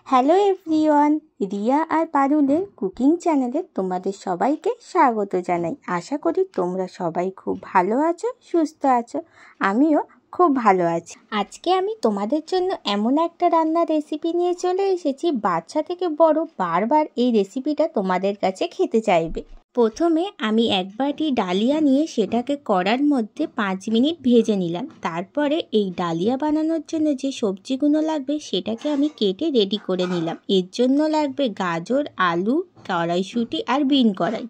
Hello everyone, Riya আর পারুলের cooking চ্যানেলে তোমাদের সবাইকে স্বাগত জানাই। আশা করি তোমরা সবাই খুব ভালো আছো, সুস্থ আছো। আমিও খুব ভালো আছি। আজকে আমি তোমাদের জন্য এমন একটা রান্নার রেসিপি নিয়ে চলে এসেছি, বাচ্চা থেকে বড় বারবার এই রেসিপিটা তোমাদের কাছে খেতে চাইবে। প্রথমে আমি এক বাটি ডালিয়া নিয়ে সেটাকে কড়ার মধ্যে 5 মিনিট ভেজে নিলাম। তারপরে এই ডালিয়া বানানোর জন্য যে সবজিগুলো লাগবে সেটাকে আমি কেটে রেডি করে নিলাম। এর জন্য লাগবে গাজর, আলু, কড়াইশুঁটি আর বিন কড়াই।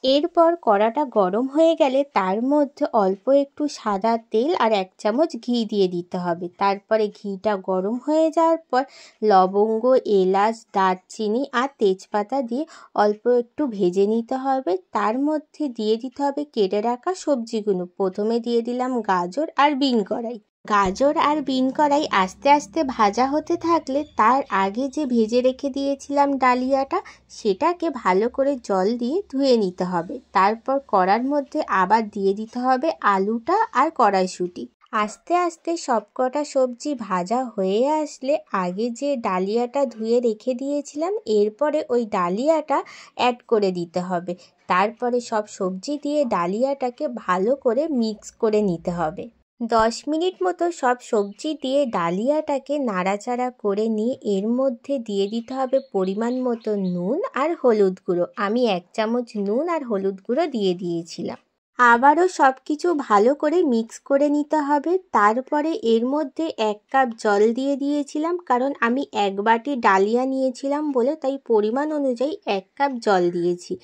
এরপর কড়াটা গরম হয়ে গেলে তার মধ্যে অল্প একটু সাদা তেল আর 1 চামচ ঘি দিয়ে দিতে হবে। তারপরে ঘিটা গরম হয়ে যাওয়ার পর লবঙ্গ, এলাচ, দারচিনি আর তেজপাতা দিয়ে অল্প একটু ভেজে নিতে হবে। তার মধ্যে দিয়ে দিতে হবে কেটে রাখা সবজিগুলো। প্রথমে দিয়ে দিলাম গাজর আর বিন কড়াই। গাজর আর বিন কড়াই আস্তে আস্তে ভাজা হতে থাকলে তার আগে যে ভেজে রেখে দিয়েছিলাম ডালিয়াটা, সেটাকে ভালো করে জল দিয়ে ধুয়ে নিতে হবে। তারপর কড়ার মধ্যে আবার দিয়ে দিতে হবে আলুটা আর কড়াইশুঁটি। আস্তে আস্তে সবকটা সবজি ভাজা হয়ে আসলে আগে যে ডালিয়াটা ধুয়ে রেখে দিয়েছিলাম, এরপরে ওই ডালিয়াটা অ্যাড করে দিতে হবে। তারপরে সব সবজি দিয়ে ডালিয়াটাকে ভালো করে মিক্স করে নিতে হবে। 10 মিনিট মতো সব সবজি দিয়ে ডালিয়াটাকে নাড়াচাড়া করে নিয়ে এর মধ্যে দিয়ে দিতে হবে পরিমাণ মতো নুন আর হলুদ গুঁড়ো। আমি 1 চামচ নুন আর হলুদ গুঁড়ো দিয়ে দিয়েছিলাম। আবারও সব কিছু ভালো করে মিক্স করে নিতে হবে। তারপরে এর মধ্যে 1 কাপ জল দিয়ে দিয়েছিলাম, কারণ আমি 1 বাটি ডালিয়া নিয়েছিলাম বলে তাই পরিমাণ অনুযায়ী 1 কাপ জল দিয়েছি।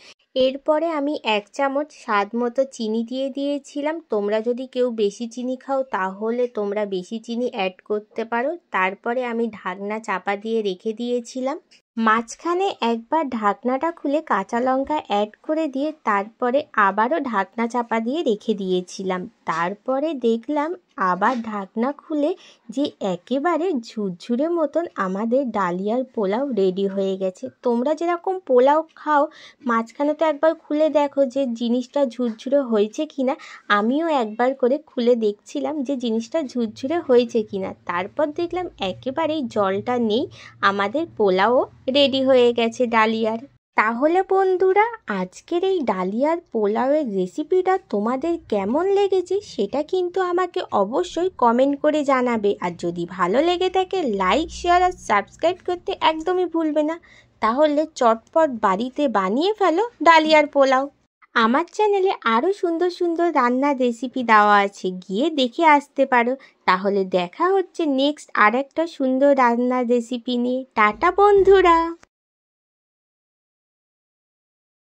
এরপরে আমি 1 চামচ স্বাদ মতো চিনি দিয়ে দিয়েছিলাম। তোমরা যদি কেউ বেশি চিনি খাও তাহলে তোমরা বেশি চিনি অ্যাড করতে পারো। তারপরে আমি ঢাকনা চাপা দিয়ে রেখে দিয়েছিলাম। মাঝখানে একবার ঢাকনাটা খুলে কাঁচা লঙ্কা অ্যাড করে দিয়ে তারপরে আবারও ঢাকনা চাপা দিয়ে রেখে দিয়েছিলাম। তারপরে দেখলাম আবার ঢাকনা খুলে যে একেবারে ঝুরঝুরে মতন আমাদের ডালিয়ার পোলাও রেডি হয়ে গেছে। তোমরা যেরকম পোলাও খাও মাঝখানে তো একবার খুলে দেখো যে জিনিসটা ঝুরঝুরে হয়েছে কিনা। আমিও একবার করে খুলে দেখছিলাম যে জিনিসটা ঝুরঝুরে হয়েছে কিনা। তারপর দেখলাম একেবারেই জলটা নেই, আমাদের পোলাও রেডি হয়ে গেছে ডালিয়ার। তাহলে বন্ধুরা, আজকের এই ডালিয়ার পোলাওয়ের রেসিপিটা তোমাদের কেমন লেগেছে সেটা কিন্তু আমাকে অবশ্যই কমেন্ট করে জানাবে। আর যদি ভালো লেগে থাকে লাইক, শেয়ার আর সাবস্ক্রাইব করতে একদমই ভুলবে না। তাহলে চটপট বাড়িতে বানিয়ে ফেলো ডালিয়ার পোলাও। আমার চ্যানেলে আরও সুন্দর সুন্দর রান্নার রেসিপি দেওয়া আছে, গিয়ে দেখে আসতে পারো। তাহলে দেখা হচ্ছে নেক্সট আর একটা সুন্দর রান্নার রেসিপি নিয়ে। টাটা বন্ধুরা।